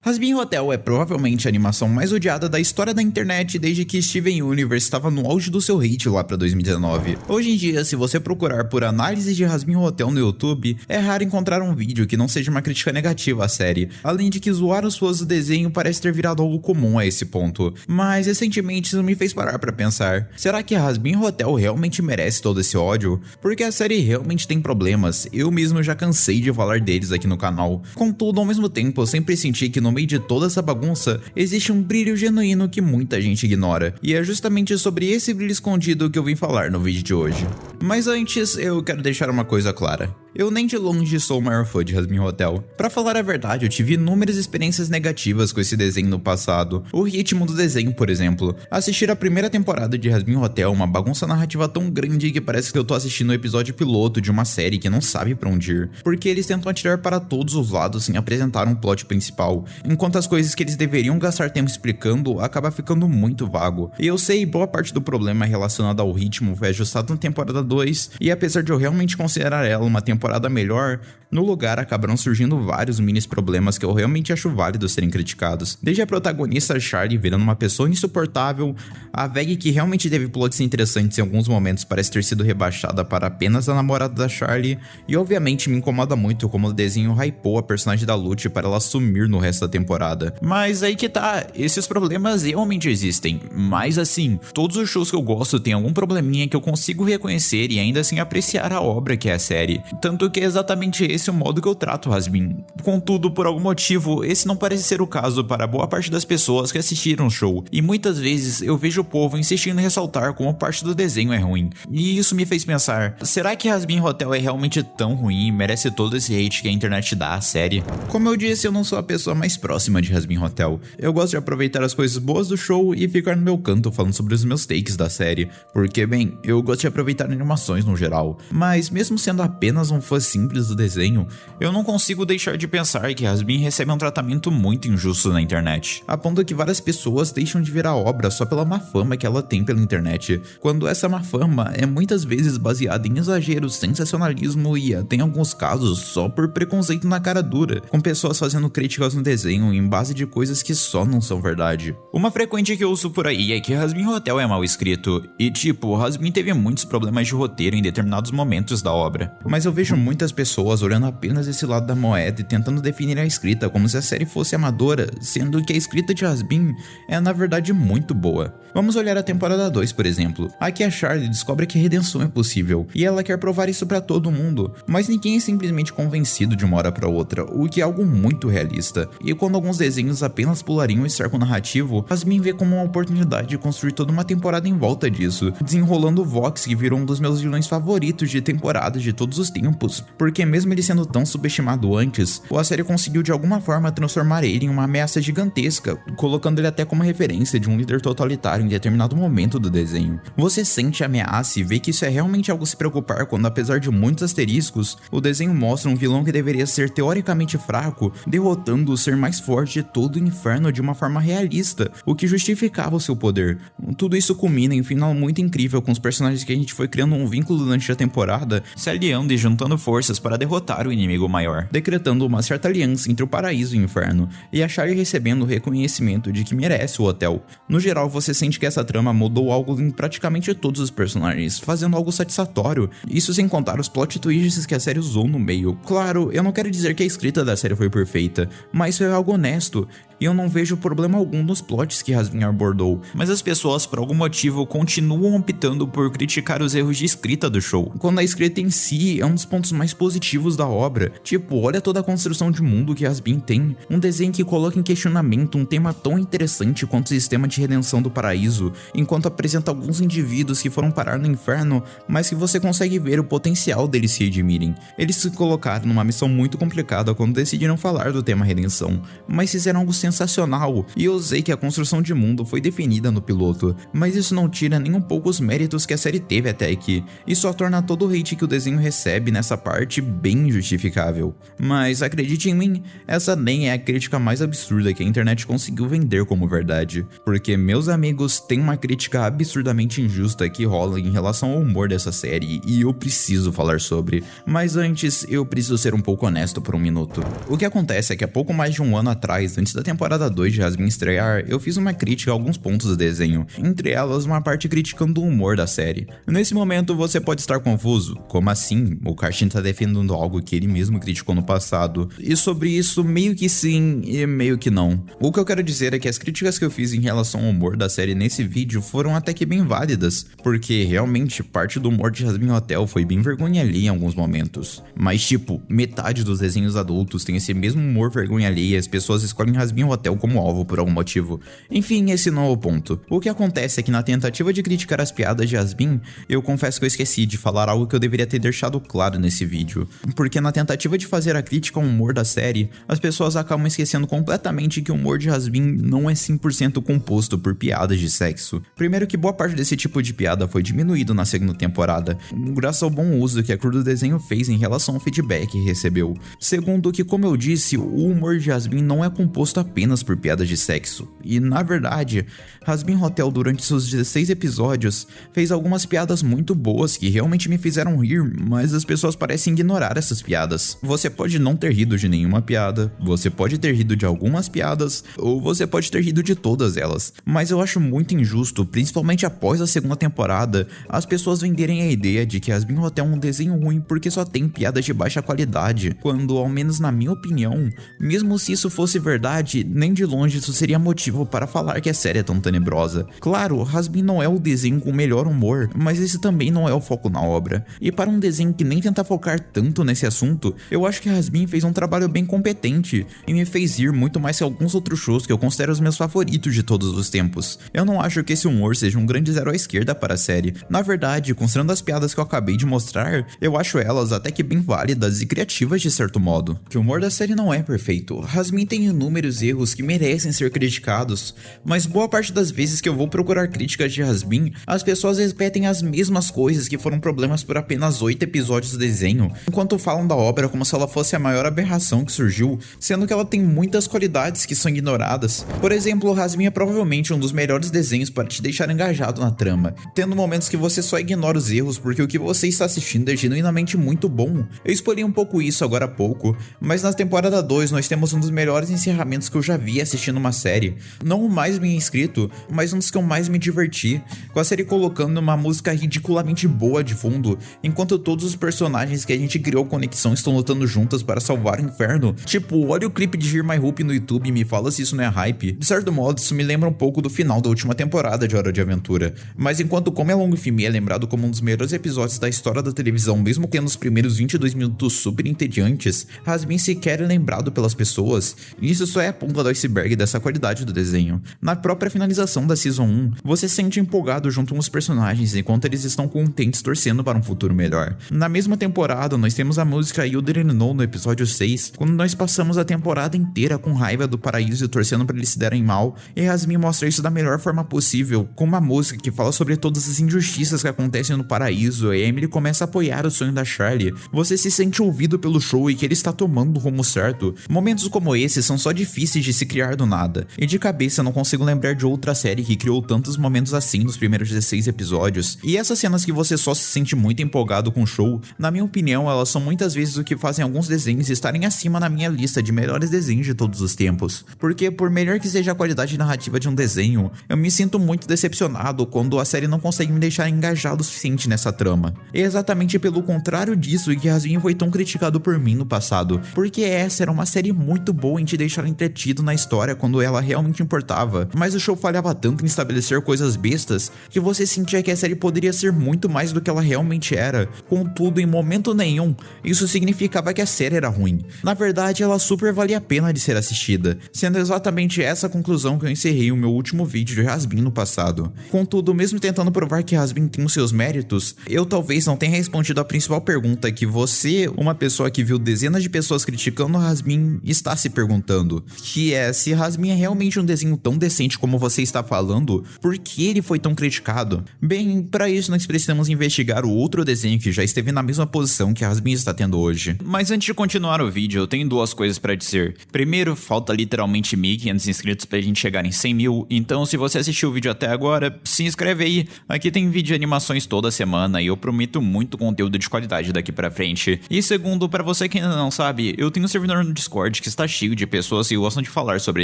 Hazbin Hotel é provavelmente a animação mais odiada da história da internet desde que Steven Universe estava no auge do seu hate lá pra 2019. Hoje em dia, se você procurar por análise de Hazbin Hotel no YouTube, é raro encontrar um vídeo que não seja uma crítica negativa à série, além de que zoar os fãs do desenho parece ter virado algo comum a esse ponto. Mas recentemente isso me fez parar pra pensar, será que Hazbin Hotel realmente merece todo esse ódio? Porque a série realmente tem problemas, eu mesmo já cansei de falar deles aqui no canal. Contudo, ao mesmo tempo, eu sempre senti que no meio de toda essa bagunça, existe um brilho genuíno que muita gente ignora, e é justamente sobre esse brilho escondido que eu vim falar no vídeo de hoje. Mas antes, eu quero deixar uma coisa clara. Eu nem de longe sou o maior fã de Hazbin Hotel. Pra falar a verdade, eu tive inúmeras experiências negativas com esse desenho no passado. O ritmo do desenho, por exemplo. Assistir a primeira temporada de Hazbin Hotel, uma bagunça narrativa tão grande que parece que eu tô assistindo o episódio piloto de uma série que não sabe pra onde ir. Porque eles tentam atirar para todos os lados sem apresentar um plot principal, enquanto as coisas que eles deveriam gastar tempo explicando acaba ficando muito vago. E eu sei, boa parte do problema relacionado ao ritmo foi ajustado na temporada 2, e apesar de eu realmente considerar ela uma temporada melhor, no lugar acabaram surgindo vários mini problemas que eu realmente acho válidos serem criticados. Desde a protagonista Charlie virando uma pessoa insuportável, a Veg que realmente teve plots interessantes em alguns momentos parece ter sido rebaixada para apenas a namorada da Charlie, e obviamente me incomoda muito como o desenho hypou a personagem da Lute para ela sumir no resto da temporada. Mas aí que tá, esses problemas realmente existem, mas assim, todos os shows que eu gosto têm algum probleminha que eu consigo reconhecer e ainda assim apreciar a obra que é a série. Tanto que é exatamente esse o modo que eu trato Hazbin. Contudo, por algum motivo, esse não parece ser o caso para boa parte das pessoas que assistiram o show, e muitas vezes eu vejo o povo insistindo em ressaltar como parte do desenho é ruim. E isso me fez pensar, será que Hazbin Hotel é realmente tão ruim e merece todo esse hate que a internet dá à série? Como eu disse, eu não sou a pessoa mais próxima de Hazbin Hotel. Eu gosto de aproveitar as coisas boas do show e ficar no meu canto falando sobre os meus takes da série, porque bem, eu gosto de aproveitar animações no geral. Mas mesmo sendo apenas um fã simples do desenho, eu não consigo deixar de pensar que Hazbin recebe um tratamento muito injusto na internet, a ponto que várias pessoas deixam de ver a obra só pela má fama que ela tem pela internet, quando essa má fama é muitas vezes baseada em exagero, sensacionalismo e até em alguns casos só por preconceito na cara dura, com pessoas fazendo críticas no desenho em base de coisas que só não são verdade. Uma frequente que eu ouço por aí é que Hazbin Hotel é mal escrito, e tipo, Hazbin teve muitos problemas de roteiro em determinados momentos da obra, mas eu vejo muitas pessoas olhando apenas esse lado da moeda e tentando definir a escrita como se a série fosse amadora, sendo que a escrita de Hazbin é na verdade muito boa. Vamos olhar a temporada 2, por exemplo. Aqui a Charlie descobre que a redenção é possível, e ela quer provar isso pra todo mundo, mas ninguém é simplesmente convencido de uma hora pra outra, o que é algo muito realista. E quando alguns desenhos apenas pulariam esse arco narrativo, Hazbin vê como uma oportunidade de construir toda uma temporada em volta disso, desenrolando o Vox, que virou um dos meus vilões favoritos de temporadas de todos os tempos, porque mesmo ele sendo tão subestimado antes, a série conseguiu de alguma forma transformar ele em uma ameaça gigantesca, colocando ele até como referência de um líder totalitário em determinado momento do desenho. Você sente a ameaça e vê que isso é realmente algo a se preocupar quando, apesar de muitos asteriscos, o desenho mostra um vilão que deveria ser teoricamente fraco, derrotando o ser mais forte de todo o inferno de uma forma realista, o que justificava o seu poder. Tudo isso culmina em um final muito incrível com os personagens que a gente foi criando um vínculo durante a temporada, se aliando e juntando forças para derrotar o inimigo maior, decretando uma certa aliança entre o paraíso e o inferno, e a Charlie recebendo o reconhecimento de que merece o hotel. No geral, você sente que essa trama mudou algo em praticamente todos os personagens, fazendo algo satisfatório, isso sem contar os plot twists que a série usou no meio. Claro, eu não quero dizer que a escrita da série foi perfeita, mas foi algo honesto, e eu não vejo problema algum nos plots que Hazbin abordou, mas as pessoas por algum motivo continuam optando por criticar os erros de escrita do show, quando a escrita em si é um dos pontos mais positivos da obra. Tipo, olha toda a construção de mundo que Hazbin tem, um desenho que coloca em questionamento um tema tão interessante quanto o sistema de redenção do paraíso, enquanto apresenta alguns indivíduos que foram parar no inferno, mas que você consegue ver o potencial deles se redimirem. Eles se colocaram numa missão muito complicada quando decidiram falar do tema redenção, mas fizeram algo sensacional, e eu sei que a construção de mundo foi definida no piloto, mas isso não tira nem um pouco os méritos que a série teve até aqui, e só torna todo o hate que o desenho recebe nessa parte bem justificável. Mas acredite em mim, essa nem é a crítica mais absurda que a internet conseguiu vender como verdade, porque meus amigos, tem uma crítica absurdamente injusta que rola em relação ao humor dessa série, e eu preciso falar sobre. Mas antes, eu preciso ser um pouco honesto por um minuto. O que acontece é que há pouco mais de um ano atrás, antes da temporada temporada 2 de Yasmin estrear, eu fiz uma crítica a alguns pontos do desenho, entre elas uma parte criticando o humor da série. Nesse momento você pode estar confuso, como assim? O Caixinha tá defendendo algo que ele mesmo criticou no passado, e sobre isso meio que sim e meio que não. O que eu quero dizer é que as críticas que eu fiz em relação ao humor da série nesse vídeo foram até que bem válidas, porque realmente parte do humor de Jasmine Hotel foi bem vergonha alheia em alguns momentos. Mas tipo, metade dos desenhos adultos tem esse mesmo humor vergonha alheia e as pessoas escolhem Jasmine Hotel como alvo por algum motivo. Enfim, esse não é o ponto. O que acontece é que na tentativa de criticar as piadas de Jasmine, eu confesso que eu esqueci de falar algo que eu deveria ter deixado claro nesse vídeo. Porque na tentativa de fazer a crítica ao humor da série, as pessoas acabam esquecendo completamente que o humor de Jasmine não é 100% composto por piadas de sexo. Primeiro que boa parte desse tipo de piada foi diminuído na segunda temporada, graças ao bom uso que a crew do desenho fez em relação ao feedback que recebeu. Segundo que, como eu disse, o humor de Jasmine não é composto apenas por piadas de sexo. E na verdade, Jasmine Hotel durante seus 16 episódios fez algumas piadas muito boas que realmente me fizeram rir, mas as pessoas parecem ignorar essas piadas. Você pode não ter rido de nenhuma piada, você pode ter rido de algumas piadas, ou você pode ter rido de todas elas. Mas eu acho muito injusto, principalmente após a segunda temporada, as pessoas venderem a ideia de que Jasmine Hotel é um desenho ruim porque só tem piadas de baixa qualidade, quando, ao menos na minha opinião, mesmo se isso fosse verdade, nem de longe isso seria motivo para falar que a série é tão tenebrosa. Claro, Jasmine não é o desenho com o melhor humor, mas esse também não é o foco na obra. E para um desenho que nem tenta focar tanto nesse assunto, eu acho que Jasmine fez um trabalho bem competente e me fez rir muito mais que alguns outros shows que eu considero os meus favoritos de todos os tempos. Eu não acho que esse humor seja um grande zero à esquerda para a série. Na verdade, considerando as piadas que eu acabei de mostrar, eu acho elas até que bem válidas e criativas de certo modo. Que o humor da série não é perfeito. Jasmine tem inúmeros erros que merecem ser criticados, mas boa parte das vezes que eu vou procurar críticas de Jasmine, as pessoas repetem as mesmas coisas que foram problemas por apenas 8 episódios do desenho, enquanto falam da obra como se ela fosse a maior aberração que surgiu, sendo que ela tem muitas qualidades que são ignoradas. Por exemplo, Jasmine é provavelmente um dos melhores desenhos para te deixar engajado na trama, tendo momentos que você só ignora os erros porque o que você está assistindo é genuinamente muito bom. Eu explorei um pouco isso agora há pouco, mas na temporada 2 nós temos um dos melhores encerramentos que eu já vi assistindo uma série. Não o mais bem escrito, mas um dos que eu mais me diverti, com a série colocando uma música ridiculamente boa de fundo, enquanto todos os personagens que a gente criou conexão estão lutando juntas para salvar o inferno. Tipo, olha o clipe de Hear My Hope no YouTube e me fala se isso não é hype. De certo modo, isso me lembra um pouco do final da última temporada de Hora de Aventura, mas enquanto Como é Longo Filme é lembrado como um dos melhores episódios da história da televisão, mesmo tendo os primeiros 22 minutos super entediantes, Jasmine sequer é lembrado pelas pessoas, e isso só é a ponta do iceberg dessa qualidade do desenho. Na própria finalização da Season 1, você se sente empolgado junto com os personagens enquanto eles estão contentes torcendo para um futuro melhor. Na mesma temporada, nós temos a música You Didn't Know no episódio 6, quando nós passamos a temporada inteira com raiva do paraíso e torcendo para eles se derem mal, e Jasmine mostra isso da melhor forma possível, com uma música que fala sobre todas as injustiças que acontecem no paraíso, e a Emily começa a apoiar o sonho da Charlie. Você se sente ouvido pelo show e que ele está tomando o rumo certo. Momentos como esse são só difíceis de se criar do nada, e de cabeça não consigo lembrar de outra série que criou tantos momentos assim nos primeiros 16 episódios. E essas cenas que você só se sente muito empolgado com o show, na minha opinião, elas são muitas vezes o que fazem alguns desenhos estarem acima na minha lista de melhores desenhos de todos os tempos. Porque por melhor que seja a qualidade narrativa de um desenho, eu me sinto muito decepcionado quando a série não consegue me deixar engajado o suficiente nessa trama. É exatamente pelo contrário disso que Jasmine foi tão criticado por mim no passado, porque essa era uma série muito boa em te deixar entretido na história quando ela realmente importava, mas o show falhava tanto em estabelecer coisas bestas que você sentia que a série poderia ser muito mais do que ela realmente era. Contudo, em momento nenhum, isso significava que a série era ruim. Na verdade, ela super valia a pena de ser assistida, sendo exatamente essa a conclusão que eu encerrei o meu último vídeo de Jasmine no passado. Contudo, mesmo tentando provar que Jasmine tem os seus méritos, eu talvez não tenha respondido a principal pergunta que você, uma pessoa que viu dezenas de pessoas criticando Jasmine, está se perguntando, que é se Jasmine é realmente um desenho tão decente como você está falando, por que ele foi tão criticado? Bem, para isso nós precisamos investigar o outro desenho que já esteve na mesma posição que Jasmine está tendo hoje. Mas antes de continuar o vídeo, eu tenho duas coisas para dizer. Primeiro, falta literalmente 1.500 inscritos pra gente chegar em 100 mil, então se você assistiu o vídeo até agora, se inscreve aí. Aqui tem vídeo de animações toda semana e eu prometo muito conteúdo de qualidade daqui pra frente. E segundo, pra você que ainda não sabe, eu tenho um servidor no Discord que está cheio de pessoas que gostam de falar sobre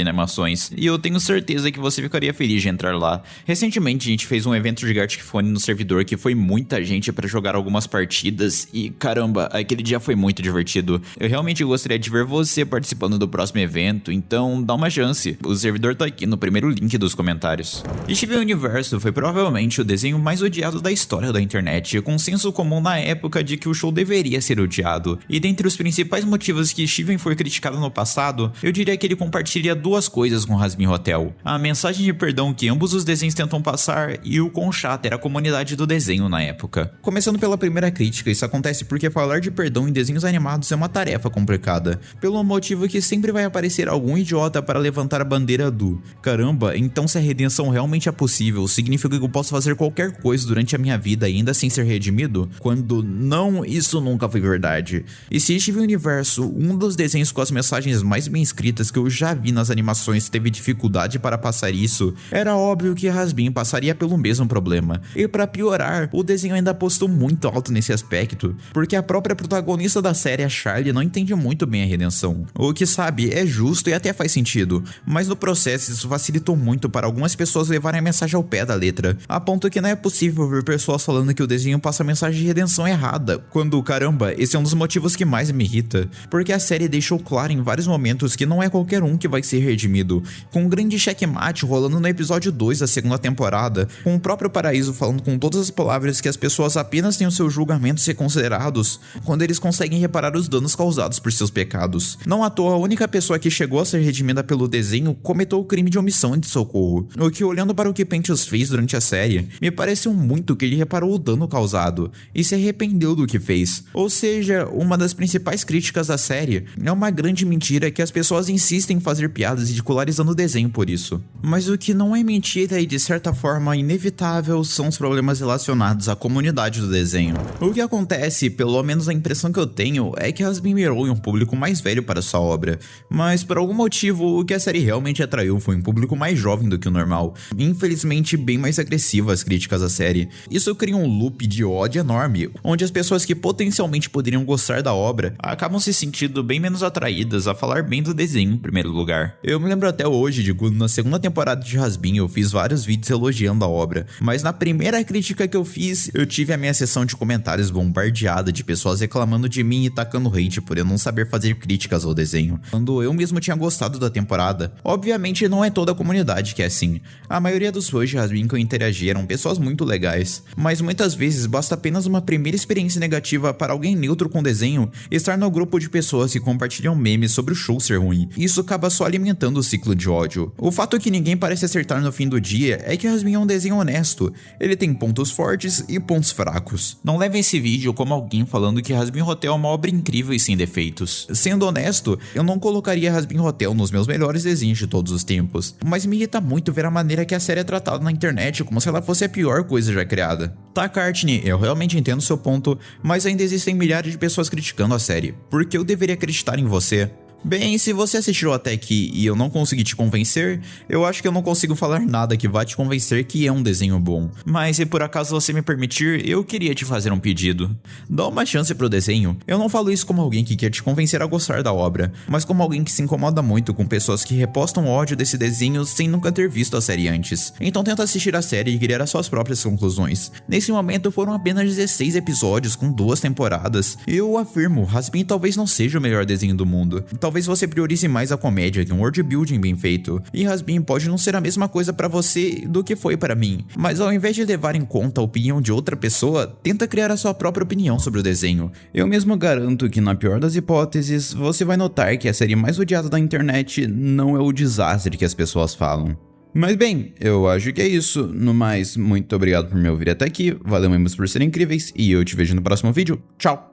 animações, e eu tenho certeza que você ficaria feliz de entrar lá. Recentemente a gente fez um evento de Gartic Phone no servidor que foi muita gente pra jogar algumas partidas, e caramba, aquele dia foi muito divertido. Eu realmente gostaria de ver você participando do próximo evento, então dá uma chance. O servidor tá aqui no primeiro link dos comentários. Steven Universo foi provavelmente o desenho mais odiado da história da internet, com senso comum na época de que o show deveria ser odiado. E dentre os principais motivos que Steven foi criticado no passado, eu diria que ele compartilha duas coisas com Hazbin Hotel: a mensagem de perdão que ambos os desenhos tentam passar e o quão chata era a comunidade do desenho na época. Começando pela primeira crítica, isso acontece porque falar de perdão em desenhos animados é uma tarefa complicada, pelo motivo que sempre vai aparecer algum idiota para levantar a bandeira do caramba, então se a redenção realmente é possível, significa que eu posso fazer qualquer coisa durante a minha vida e ainda assim ser redimido? Quando não, isso nunca foi verdade. E se Steven Universo, um dos desenhos com as mensagens mais bem escritas que eu já vi nas animações, teve dificuldade para passar isso, era óbvio que Hazbin passaria pelo mesmo problema. E para piorar, o desenho ainda apostou muito alto nesse aspecto, porque a própria protagonista da série, a Charlie, não entende muito bem a redenção. O que sabe é justo e até faz sentido, mas no processo isso facilitou muito para algumas pessoas levarem a mensagem ao pé da letra, a ponto que não é possível ver pessoas falando que o desenho passa a mensagem de redenção errada, quando, caramba, esse é um dos motivos que mais me irrita, porque a série deixou claro em vários momentos que não é qualquer um que vai ser redimido, com um grande checkmate rolando no episódio 2 da segunda temporada, com o próprio Paraíso falando com todas as palavras que as pessoas apenas têm os seus julgamentos reconsiderados quando eles conseguem reparar os danos causados por seus pecados. Não à toa, a única pessoa que chegou a ser redimida pelo desenho cometeu o crime de omissão de socorro, o que, olhando para o que Pentious fez durante a série, me pareceu muito que ele reparou o dano causado e se arrependeu do que fez. Ou seja, uma das principais críticas da série é uma grande mentira que as pessoas insistem em fazer piadas ridicularizando o desenho por isso. Mas o que não é mentira e de certa forma inevitável são os problemas relacionados à comunidade do desenho. O que acontece, pelo menos a impressão que eu tenho, é que Hazbin mirou em um público mais velho para sua obra, mas por algum motivo o que a série realmente atraiu foi um público mais jovem do que o normal, infelizmente bem mais agressivo às críticas à série. Isso cria um loop de ódio enorme, onde as pessoas que potencialmente poderiam gostar da obra acabam se sentindo bem menos atraídas a falar bem do desenho em primeiro lugar. Eu me lembro até hoje de quando na segunda temporada de Hazbin eu fiz vários vídeos elogiando a obra, mas na primeira crítica que eu fiz, eu tive a minha sessão de comentários bombardeada de pessoas reclamando de mim e tacando hate por eu não saber fazer críticas ao desenho, quando eu mesmo tinha gostado da temporada. Obviamente não é toda a comunidade que é assim. A maioria dos fãs de Hazbin que eu interagi eram pessoas muito legais, mas muitas vezes basta apenas uma primeira experiência negativa para alguém neutro com o desenho estar no grupo de pessoas que compartilham memes sobre o show ser ruim. Isso acaba só alimentando o ciclo de ódio. O fato que ninguém parece acertar no fim do dia é que Hazbin é um desenho honesto. Ele tem pontos fortes e pontos fracos. Não leve esse vídeo como alguém falando que Hazbin Hotel é uma obra incrível e sem defeitos. Sendo honesto, eu não colocaria Hazbin Hotel nos meus melhores desenhos de todos os tempos, mas me irrita muito ver a maneira que a série é tratada na internet como se ela fosse a pior coisa já criada. Tá, Courtney, eu realmente entendo seu ponto, mas ainda existem milhares de pessoas criticando a série. Por que eu deveria acreditar em você? Bem, se você assistiu até aqui e eu não consegui te convencer, eu acho que eu não consigo falar nada que vá te convencer que é um desenho bom. Mas se por acaso você me permitir, eu queria te fazer um pedido. Dá uma chance pro desenho. Eu não falo isso como alguém que quer te convencer a gostar da obra, mas como alguém que se incomoda muito com pessoas que repostam ódio desse desenho sem nunca ter visto a série antes. Então tenta assistir a série e criar as suas próprias conclusões. Nesse momento foram apenas 16 episódios com 2 temporadas. Eu afirmo, Hazbin talvez não seja o melhor desenho do mundo. Talvez você priorize mais a comédia que um world building bem feito, e Hazbin pode não ser a mesma coisa pra você do que foi pra mim, mas ao invés de levar em conta a opinião de outra pessoa, tenta criar a sua própria opinião sobre o desenho. Eu mesmo garanto que na pior das hipóteses, você vai notar que a série mais odiada da internet não é o desastre que as pessoas falam. Mas bem, eu acho que é isso. No mais, muito obrigado por me ouvir até aqui, valeu mesmo por serem incríveis, e eu te vejo no próximo vídeo. Tchau!